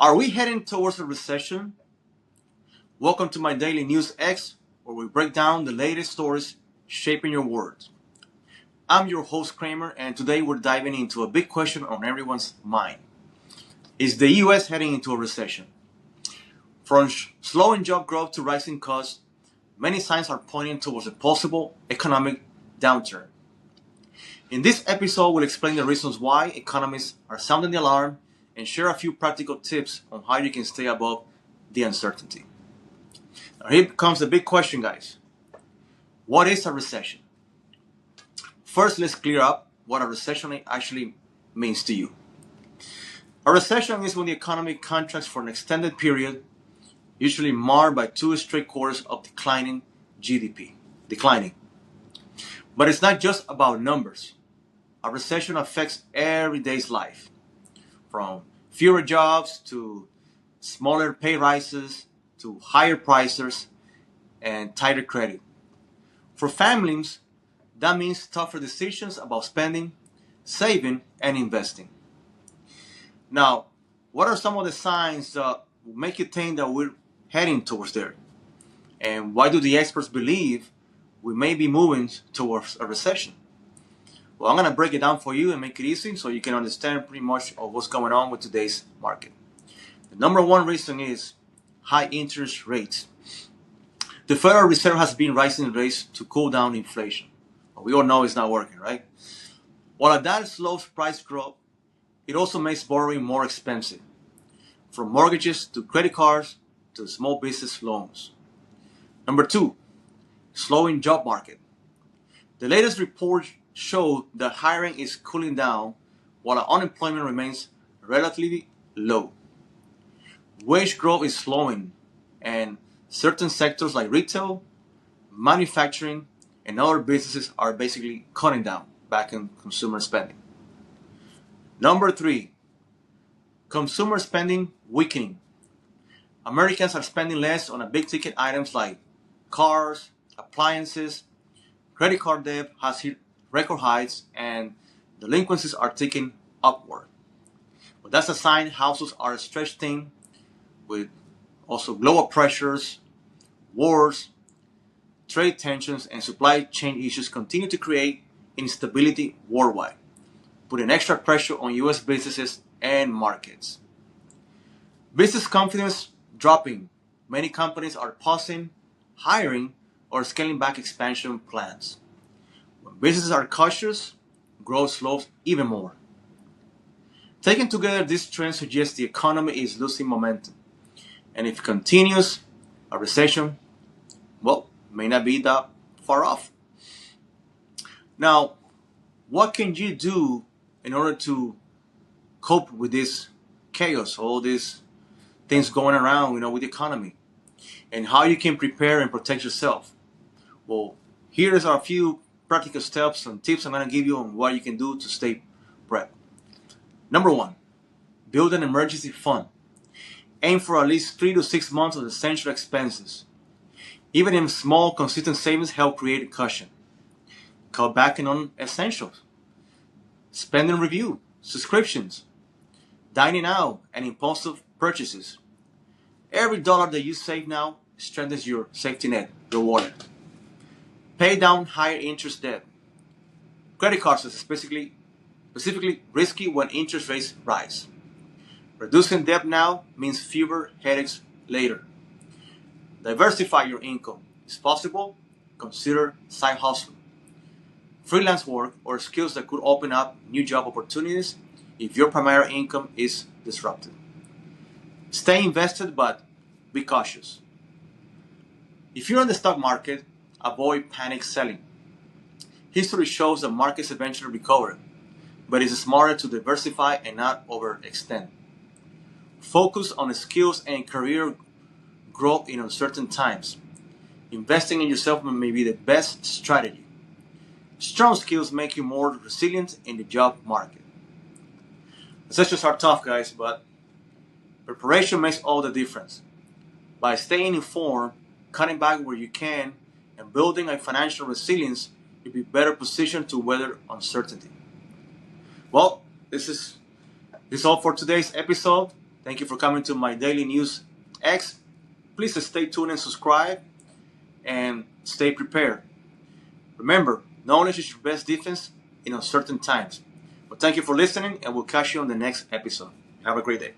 Are we heading towards a recession? Welcome to my daily News X, where we break down the latest stories shaping your world. I'm your host Kramer, and today we're diving into a big question on everyone's mind. Is the US heading into a recession? From slowing job growth to rising costs, many signs are pointing towards a possible economic downturn. In this episode, we'll explain the reasons why economists are sounding the alarm and share a few practical tips on how you can stay above the uncertainty. Now, here comes the big question, guys. What is a recession? First, let's clear up what a recession actually means to you. A recession is when the economy contracts for an extended period, usually marred by 2 straight quarters of declining GDP. But it's not just about numbers. A recession affects everyday's life, from fewer jobs to smaller pay rises to higher prices and tighter credit. For families, that means tougher decisions about spending, saving, and investing. Now, what are some of the signs that make you think that we're heading towards there? And why do the experts believe we may be moving towards a recession? Well, I'm going to break it down for you and make it easy so you can understand pretty much of what's going on with today's market. The number one reason is high interest rates. The Federal Reserve has been raising rates to cool down inflation. We all know it's not working, right? While that slows price growth, it also makes borrowing more expensive, from mortgages to credit cards to small business loans. Number two, slowing job market. The latest report show that hiring is cooling down while unemployment remains relatively low. Wage growth is slowing, and certain sectors like retail, manufacturing, and other businesses are basically cutting down back in consumer spending. Number three, consumer spending weakening. Americans are spending less on big ticket items like cars, appliances. Credit card debt has hit record heights and delinquencies are ticking upward. But that's a sign households are stretched thin, with also global pressures, wars, trade tensions, and supply chain issues continue to create instability worldwide, putting extra pressure on US businesses and markets. Business confidence dropping. Many companies are pausing hiring or scaling back expansion plans. When businesses are cautious, growth slows even more. Taken together, this trend suggests the economy is losing momentum. And if it continues, a recession, well, may not be that far off. Now, what can you do in order to cope with this chaos, all these things going around, with the economy, and how you can prepare and protect yourself? Well, here are a few practical steps and tips I'm going to give you on what you can do to stay prepped. Number one, build an emergency fund. Aim for at least 3 to 6 months of essential expenses. Even in small, consistent savings help create a cushion. Cut back on essentials. Spending review, subscriptions, dining out, and impulsive purchases. Every dollar that you save now strengthens your safety net, your wallet. Pay down higher interest debt. Credit cards are specifically risky when interest rates rise. Reducing debt now means fewer headaches later. Diversify your income. If possible, consider side hustle, freelance work, or skills that could open up new job opportunities if your primary income is disrupted. Stay invested, but be cautious. If you're in the stock market, avoid panic selling. History shows that markets eventually recover, but it's smarter to diversify and not overextend. Focus on skills and career growth in uncertain times. Investing in yourself may be the best strategy. Strong skills make you more resilient in the job market. Recessions are tough, guys, but preparation makes all the difference. By staying informed, cutting back where you can, and building a financial resilience, you'll be better positioned to weather uncertainty. Well, this is all for today's episode. Thank you for coming to my Daily News X. Please stay tuned and subscribe and stay prepared. Remember, knowledge is your best defense in uncertain times. But thank you for listening, and we'll catch you on the next episode. Have a great day.